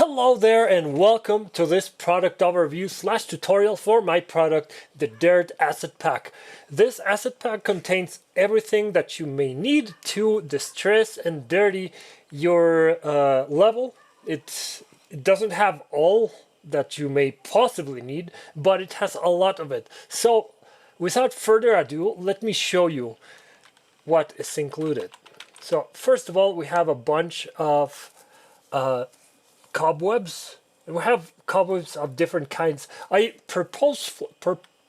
Hello there and welcome to this product overview / tutorial for my product, the Dirt Asset Pack. This asset pack contains everything that you may need to distress and dirty your level. It doesn't have all that you may possibly need, but it has a lot of it. So without further ado, let me show you what is included. So first of all, we have a bunch of cobwebs. And we have cobwebs of different kinds. I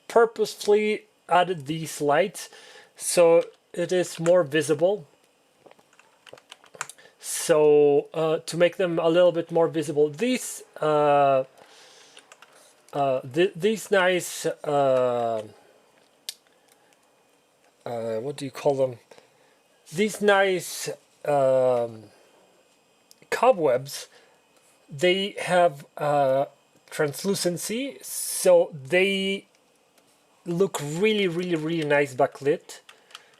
purposefully added these lights so it is more visible. So to make them a little bit more visible, these nice what do you call them? These nice cobwebs. They have translucency, so they look really nice backlit.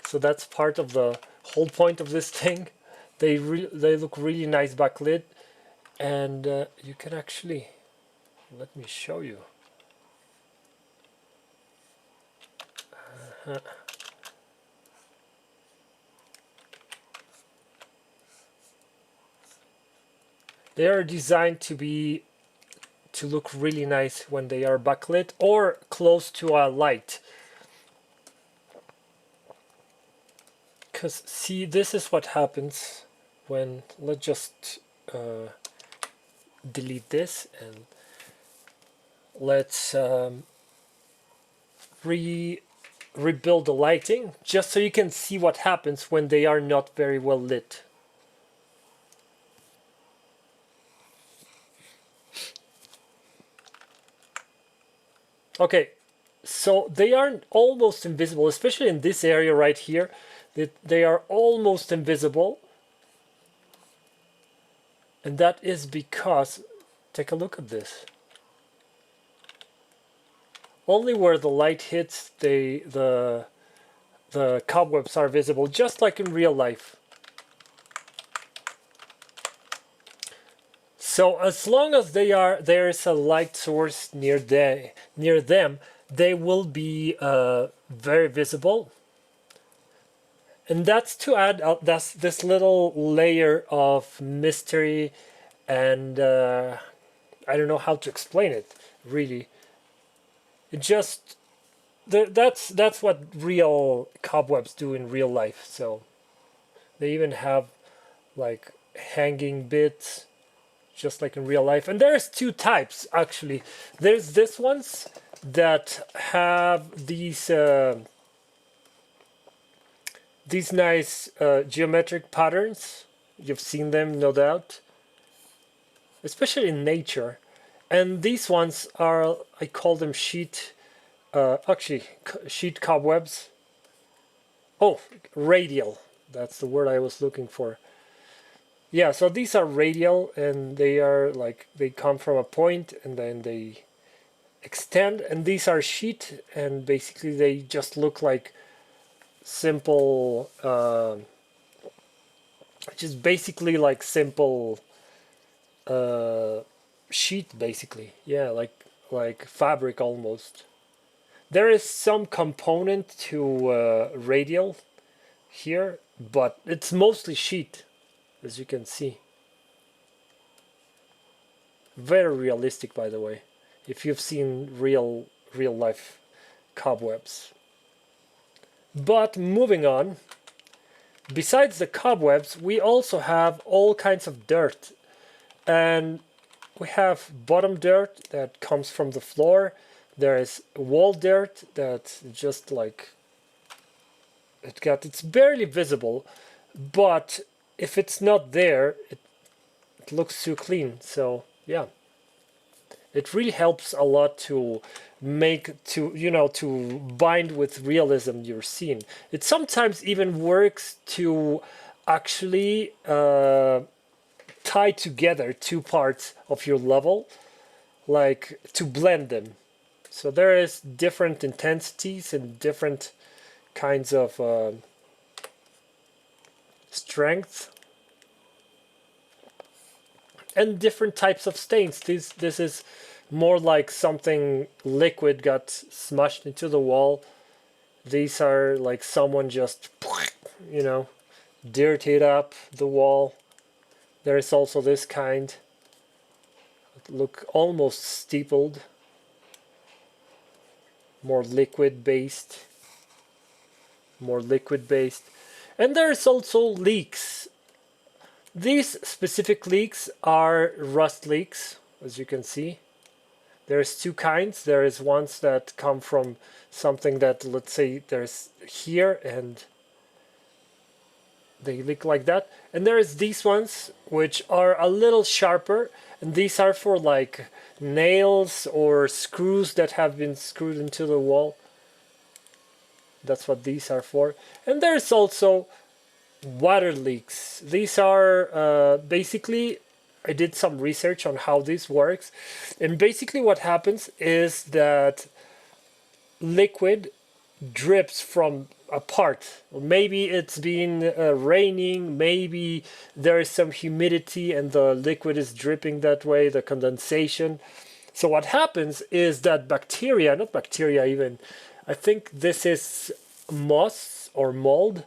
So that's part of the whole point of this thing. They look really nice backlit, and you can actually, let me show you. They are designed to look really nice when they are backlit or close to a light. Because see, this is what happens when, let's just delete this and let's rebuild the lighting just so you can see what happens when they are not very well lit. Okay, so they are almost invisible, especially in this area right here. They are almost invisible. And that is because, take a look at this. Only where the light hits, the cobwebs are visible, just like in real life. So as long as there is a light source near them, they will be very visible. And that's to add this little layer of mystery, and I don't know how to explain it really. It just that's what real cobwebs do in real life. So they even have like hanging bits, just like in real life. And there's two types actually. There's this ones that have these nice geometric patterns. You've seen them, no doubt, especially in nature. And these ones are, I call them sheet cobwebs. Oh, radial, that's the word I was looking for. Yeah, so these are radial, and they are like, they come from a point and then they extend, and these are sheet, and basically they just look like simple just basically like simple sheet, basically. Yeah, like fabric almost. There is some component to radial here, but it's mostly sheet, as you can see. Very realistic, by the way, if you've seen real life cobwebs. But moving on, besides the cobwebs, we also have all kinds of dirt. And we have bottom dirt that comes from the floor. There is wall dirt that's just like, it's barely visible, but if it's not there, it looks too clean. So yeah, it really helps a lot to to bind with realism your scene. It sometimes even works to actually tie together two parts of your level, like to blend them. So there is different intensities and different kinds of strength and different types of stains. This is more like something liquid got smushed into the wall. These are like someone just, you know, dirtied up the wall. There is also this kind that look almost steepled, more liquid based, and there is also leaks. These specific leaks are rust leaks, as you can see. There's two kinds. There is ones that come from something that, let's say, there's here and they leak like that. And there's these ones which are a little sharper, and these are for like nails or screws that have been screwed into the wall. That's what these are for. And there's also water leaks. These are basically, I did some research on how this works, and basically what happens is that liquid drips from a part. Maybe it's been raining, maybe there is some humidity and the liquid is dripping that way, the condensation. So what happens is that bacteria, not bacteria even, I think this is moss or mold,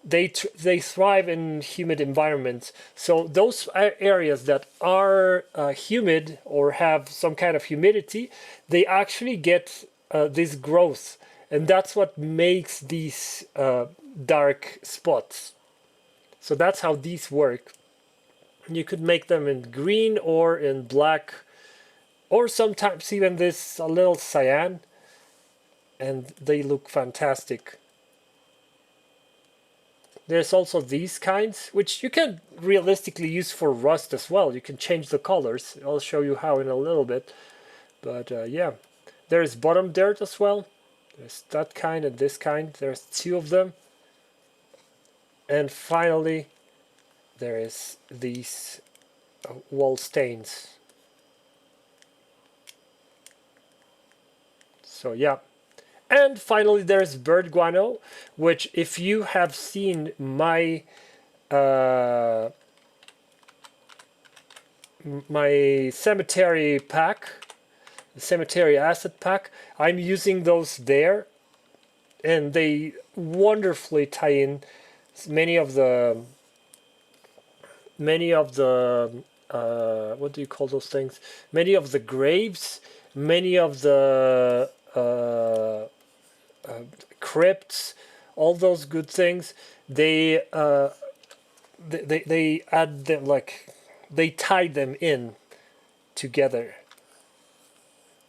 they thrive in humid environments. So those areas that are humid or have some kind of humidity, they actually get this growth, and that's what makes these dark spots. So that's how these work. You could make them in green or in black, or sometimes even this a little cyan, and they look fantastic. There's also these kinds, which you can realistically use for rust as well. You can change the colors. I'll show you how in a little bit. But yeah, there's bottom dirt as well. There's that kind and this kind. There's two of them. And finally, there is these wall stains. So yeah. And finally, there's bird guano, which if you have seen my my cemetery pack, the cemetery asset pack, I'm using those there, and they wonderfully tie in many of the what do you call those things? Many of the graves, many of the crypts, all those good things. They add them, like they tie them in together.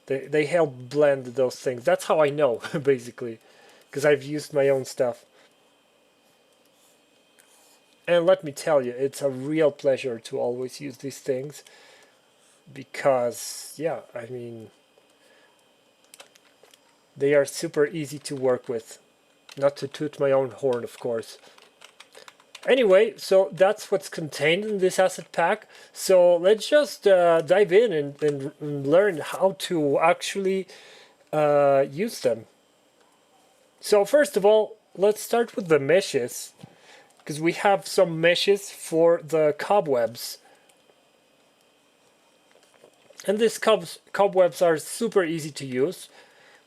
They help blend those things. That's how I know basically, because I've used my own stuff. And let me tell you, it's a real pleasure to always use these things, because yeah, I mean, they are super easy to work with. Not to toot my own horn, of course. Anyway, so that's what's contained in this asset pack. So let's just dive in and learn how to actually use them. So first of all, let's start with the meshes, because we have some meshes for the cobwebs. And these cobwebs are super easy to use.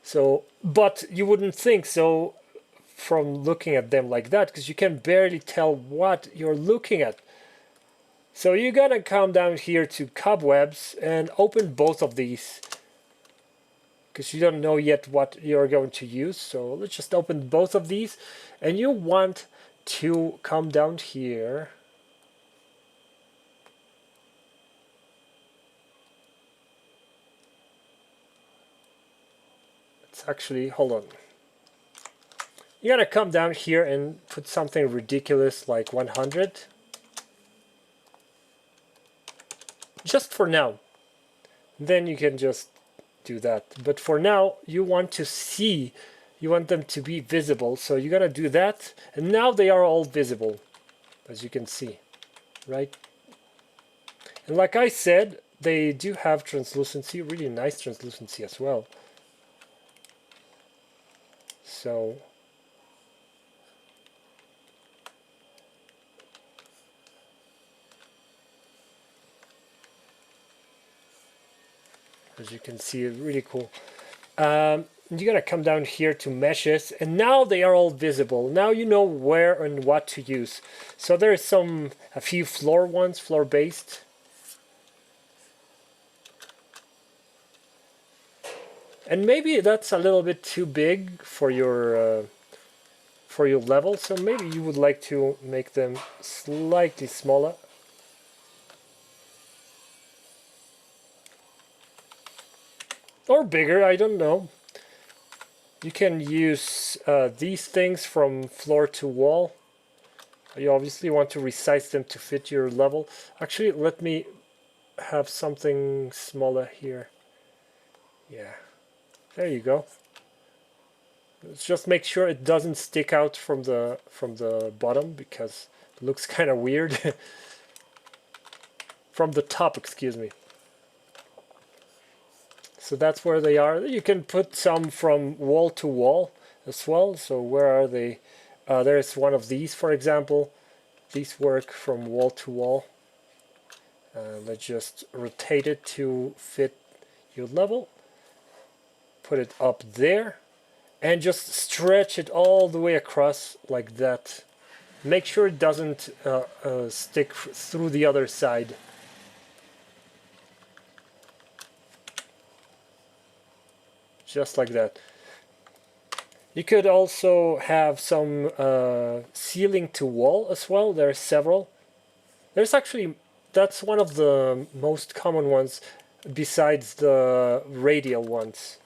So, but you wouldn't think so from looking at them like that, because you can barely tell what you're looking at. So you gotta come down here to cobwebs and open both of these, because you don't know yet what you're going to use. So let's just open both of these, and you want to come down here. Let's actually, hold on. You gotta come down here and put something ridiculous like 100. Just for now. Then you can just do that. But for now, you want to see, you want them to be visible. So you gotta do that. And now they are all visible, as you can see, right? And like I said, they do have translucency, really nice translucency as well. So As you can see, it's really cool. You're gonna come down here to meshes, and now they are all visible. Now you know where and what to use. So there's a few floor ones, floor based. And maybe that's a little bit too big for your level, so maybe you would like to make them slightly smaller. Or bigger, I don't know. You can use these things from floor to wall. You obviously want to resize them to fit your level. Actually, let me have something smaller here. Yeah, there you go. Let's just make sure it doesn't stick out from the bottom, because it looks kind of weird. From the top, excuse me. So that's where they are. You can put some from wall to wall as well. So where are they? There's one of these, for example. These work from wall to wall. Let's just rotate it to fit your level. Put it up there. And just stretch it all the way across like that. Make sure it doesn't stick through the other side. Just like that. You could also have some ceiling to wall as well. There are several. There's actually, that's one of the most common ones besides the radial ones.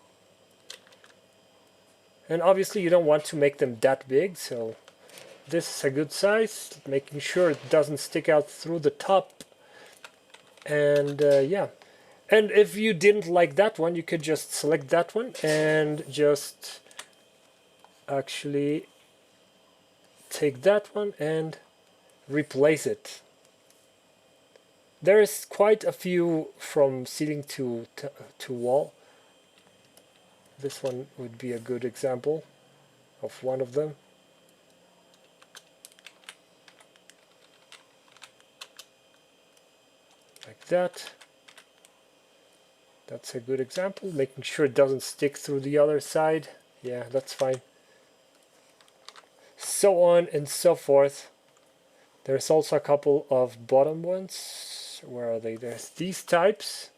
And obviously you don't want to make them that big, so this is a good size, making sure it doesn't stick out through the top. And yeah. And if you didn't like that one, you could just select that one and just actually take that one and replace it. There's quite a few from ceiling to wall. This one would be a good example of one of them. Like that. That's a good example, making sure it doesn't stick through the other side. Yeah, that's fine. So on and so forth. There's also a couple of bottom ones. Where are they? There's these types.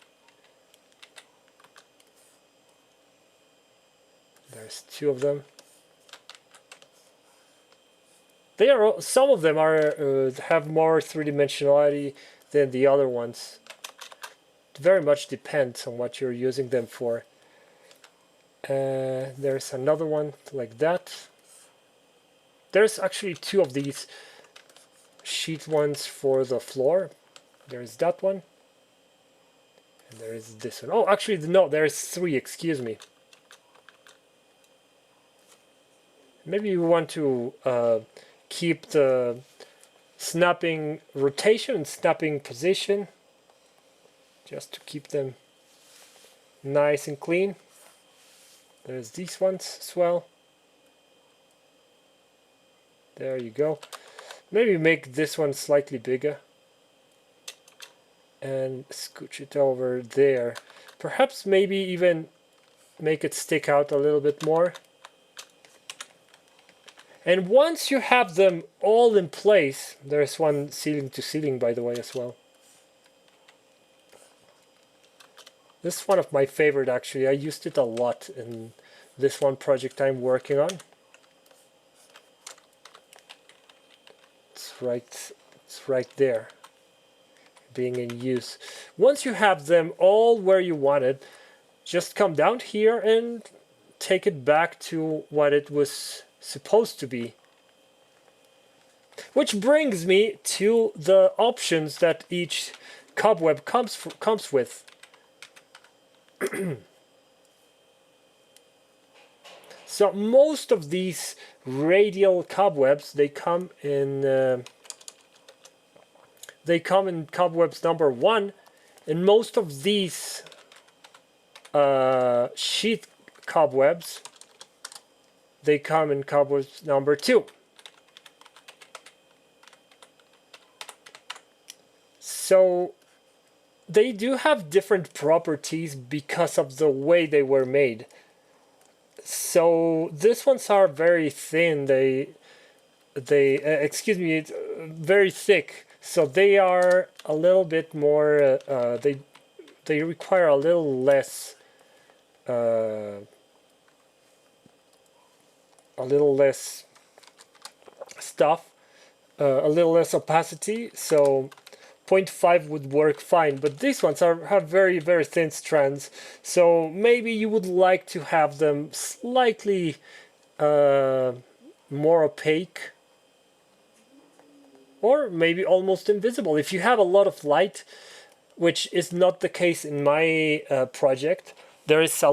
There's two of them. They are, some of them are have more three-dimensionality than the other ones. It very much depends on what you're using them for. There's another one like that. There's actually two of these sheet ones for the floor. There's that one. And there is this one. Oh, actually, no, there's three, excuse me. Maybe you want to keep the snapping rotation and snapping position, just to keep them nice and clean. There's these ones as well. There you go. Maybe make this one slightly bigger and scooch it over there. Perhaps maybe even make it stick out a little bit more. And once you have them all in place, there's one ceiling to ceiling, by the way, as well. This is one of my favorite, actually. I used it a lot in this one project I'm working on. It's right there, being in use. Once you have them all where you want it, just come down here and take it back to what it was supposed to be. Which brings me to the options that each cobweb comes with. So most of these radial cobwebs, they come in cobwebs number 1, and most of these sheet cobwebs, they come in cobwebs number 2. So they do have different properties because of the way they were made. So these ones are very thin. They excuse me, very thick. So they are a little bit more. They require a little less. A little less stuff, a little less opacity. So 0.5 would work fine, but these ones have very thin strands, so maybe you would like to have them slightly more opaque, or maybe almost invisible. If you have a lot of light, which is not the case in my project, there is a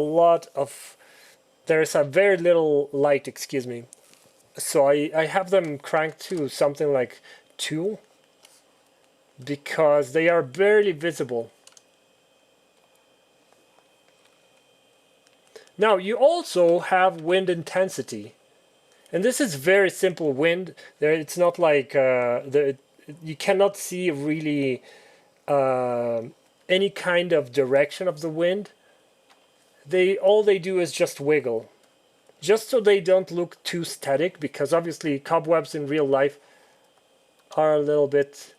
very little light, excuse me. So I have them cranked to something like 2, because they are barely visible. Now you also have wind intensity, and this is very simple wind. It's not like you cannot see really any kind of direction of the wind. All they do is just wiggle, just so they don't look too static, because obviously cobwebs in real life are a little bit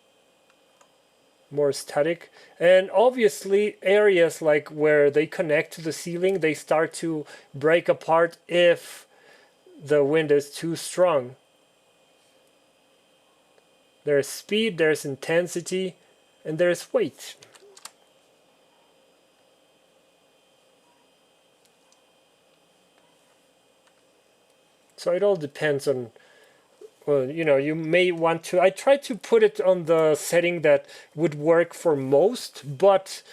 more static. And obviously areas like where they connect to the ceiling, they start to break apart if the wind is too strong. There's speed, there's intensity, and there's weight. So it all depends on, well, you may want to. I tried to put it on the setting that would work for most, but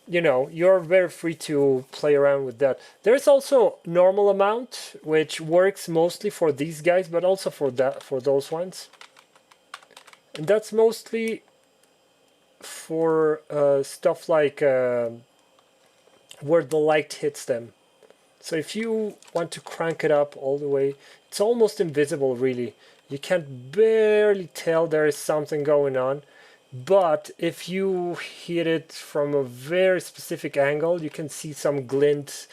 you're very free to play around with that. There's also normal amount, which works mostly for these guys, but also for those ones. And that's mostly for stuff like where the light hits them. So if you want to crank it up all the way, it's almost invisible, really. You can barely tell there is something going on. But if you hit it from a very specific angle, you can see some glint.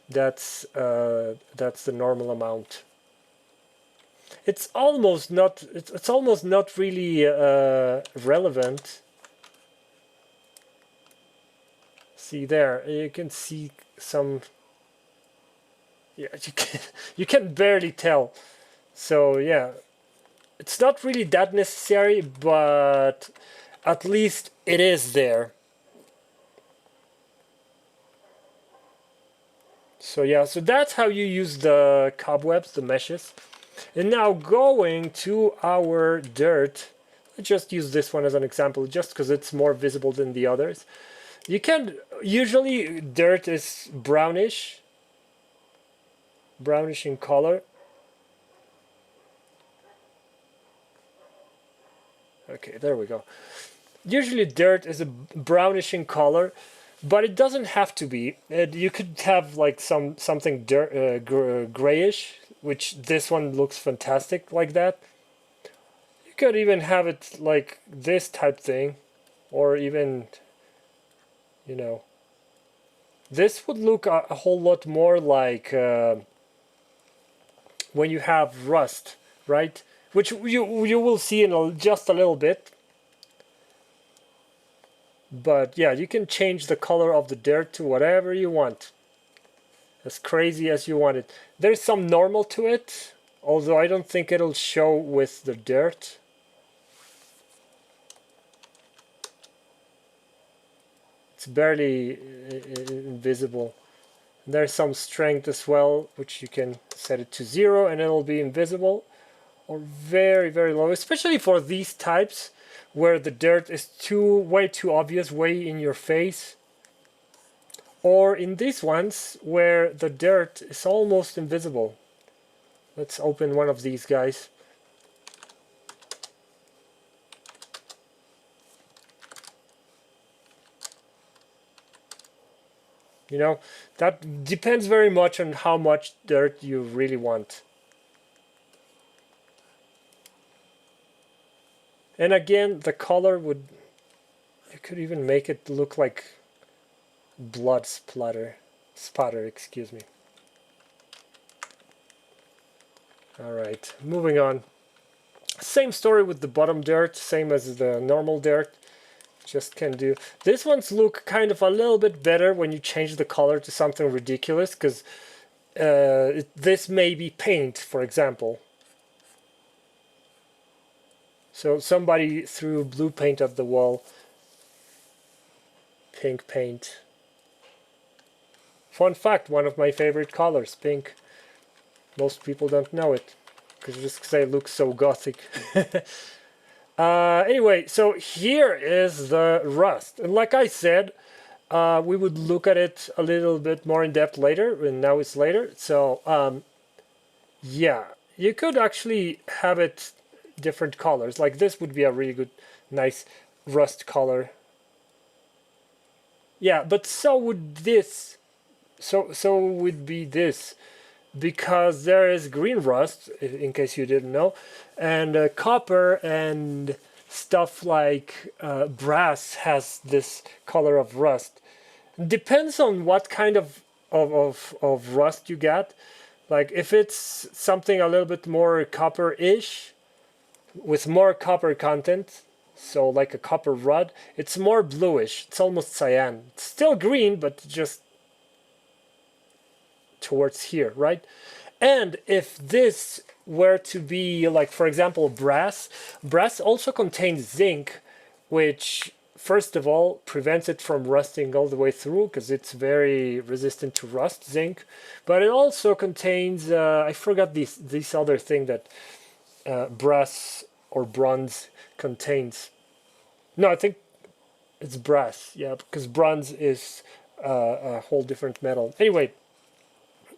That's the normal amount. It's almost not. It's almost not really relevant. See there, you can see some. Yeah, you can barely tell. So yeah, it's not really that necessary, but at least it is there. So yeah, so that's how you use the cobwebs, the meshes. And now going to our dirt, let's just use this one as an example, just because it's more visible than the others. You can, usually dirt is brownish in color. Okay, there we go. Usually dirt is a brownish in color, but it doesn't have to be. You could have like something grayish, which this one looks fantastic like that. You could even have it like this type thing, or even, this would look a whole lot more like when you have rust, right? Which you will see in just a little bit. But yeah, you can change the color of the dirt to whatever you want. As crazy as you want it. There's some normal to it, although I don't think it'll show with the dirt. It's barely invisible. There's some strength as well, which you can set it to 0 and it'll be invisible, or very low, especially for these types where the dirt is way too obvious, way in your face, or in these ones where the dirt is almost invisible. Let's open one of these guys. That depends very much on how much dirt you really want. And again, the color would, You could even make it look like blood spatter, excuse me. Alright, moving on. Same story with the bottom dirt, same as the normal dirt. Just can do. These ones look kind of a little bit better when you change the color to something ridiculous, because this may be paint, for example. So somebody threw blue paint at the wall. Pink paint. Fun fact, one of my favorite colors, pink. Most people don't know it, because it looks so gothic. Anyway, so here is the rust. And like I said, we would look at it a little bit more in depth later, and now it's later. So, yeah, you could actually have it different colors. Like this would be a really good, nice rust color. Yeah, but so would this. So would be this, because there is green rust, in case you didn't know, and copper and stuff like brass has this color of rust. Depends on what kind of rust you get. Like if it's something a little bit more copper-ish, with more copper content, so like a copper rod, it's more bluish. It's almost cyan. It's still green, but just towards here, right? And if this were to be like, for example, brass also contains zinc, which first of all prevents it from rusting all the way through, because it's very resistant to rust, zinc. But it also contains I forgot this other thing that brass or bronze contains. No, I think it's brass, yeah, because bronze is a whole different metal. Anyway,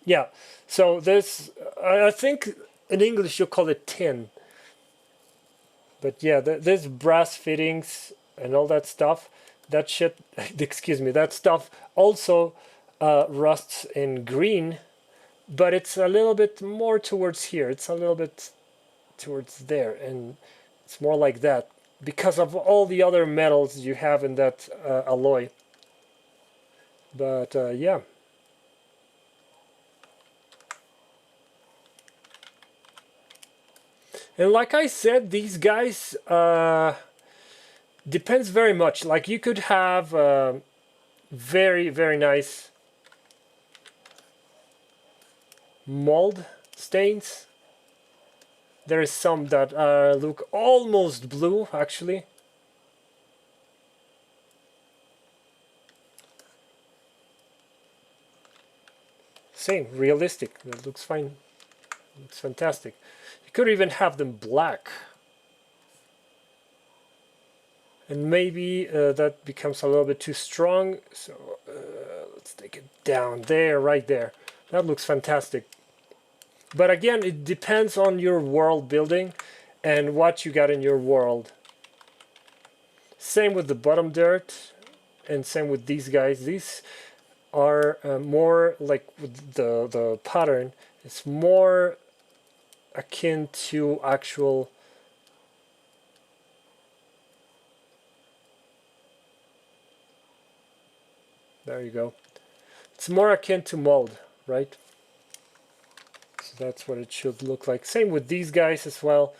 yeah, so this, I think in English you call it tin. But yeah, this brass fittings and all that stuff, that shit, excuse me, that stuff also rusts in green, but it's a little bit more towards here. It's a little bit towards there, and it's more like that because of all the other metals you have in that alloy. But yeah. And like I said, these guys depends very much. Like you could have very, very nice mold stains. There is some that look almost blue, actually. Same, realistic. That looks fine. It's fantastic. You could even have them black. And maybe that becomes a little bit too strong. So let's take it down there, right there. That looks fantastic. But again, it depends on your world building and what you got in your world. Same with the bottom dirt, and same with these guys. These are more like with the pattern. It's more akin to actual there you go. It's more akin to mold, right? So that's what it should look like. Same with these guys as well.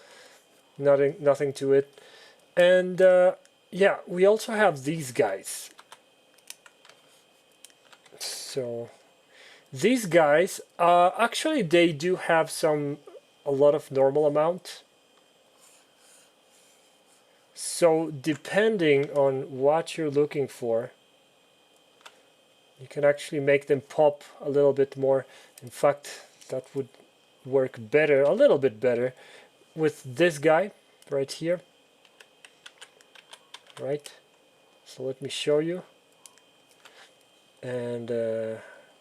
Nothing to it. And yeah, we also have these guys. So these guys, actually they do have a lot of normal amount. So depending on what you're looking for, you can actually make them pop a little bit more. In fact, that would work better, a little bit better, with this guy right here. Right? So let me show you. And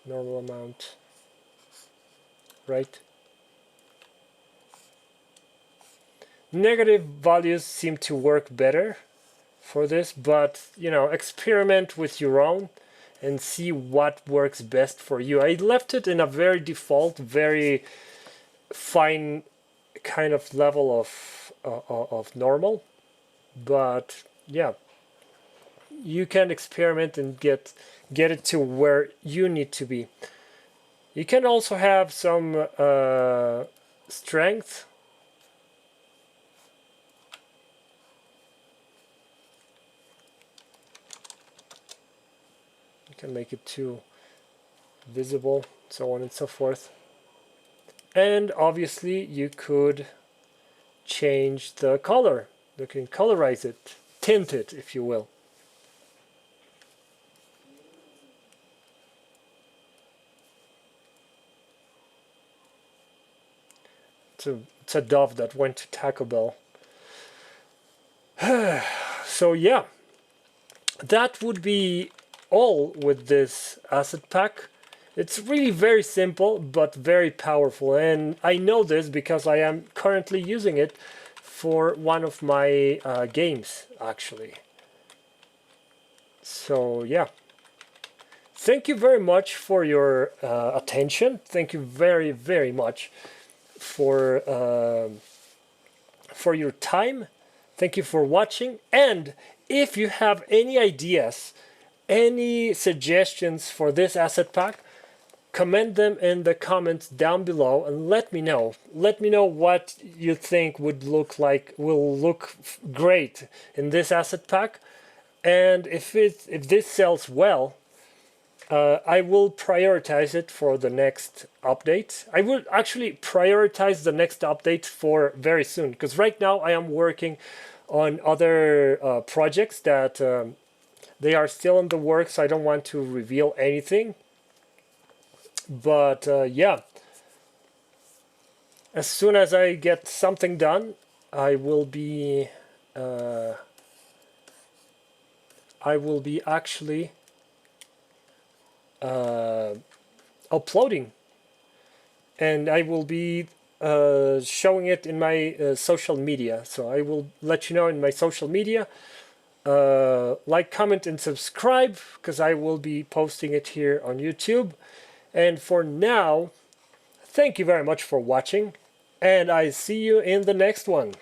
normal amount. Right? Negative values seem to work better for this, but you know, experiment with your own and see what works best for you. I left it in a very default, very fine kind of level of normal, but yeah, you can experiment and get it to where you need to be. You can also have some strength. You can make it too visible, so on and so forth. And obviously you could change the color. You can colorize it, tint it, if you will. It's a dove that went to Taco Bell. So yeah, that would be all with this asset pack. It's really very simple but very powerful, and I know this because I am currently using it for one of my games, actually. So yeah, thank you very much for your attention. Thank you very, very much for your time. Thank you for watching, and if you have any ideas, any suggestions for this asset pack, comment them in the comments down below and let me know. Let me know what you think will look great in this asset pack, and if this sells well, I will prioritize it for the next update. I will actually prioritize the next update for very soon, because right now I am working on other projects that they are still in the works. So I don't want to reveal anything. But yeah, as soon as I get something done, I will be actually uploading, and I will be showing it in my social media. So I will let you know in my social media. Like, comment, and subscribe, because I will be posting it here on YouTube. And for now, thank you very much for watching, and I see you in the next one.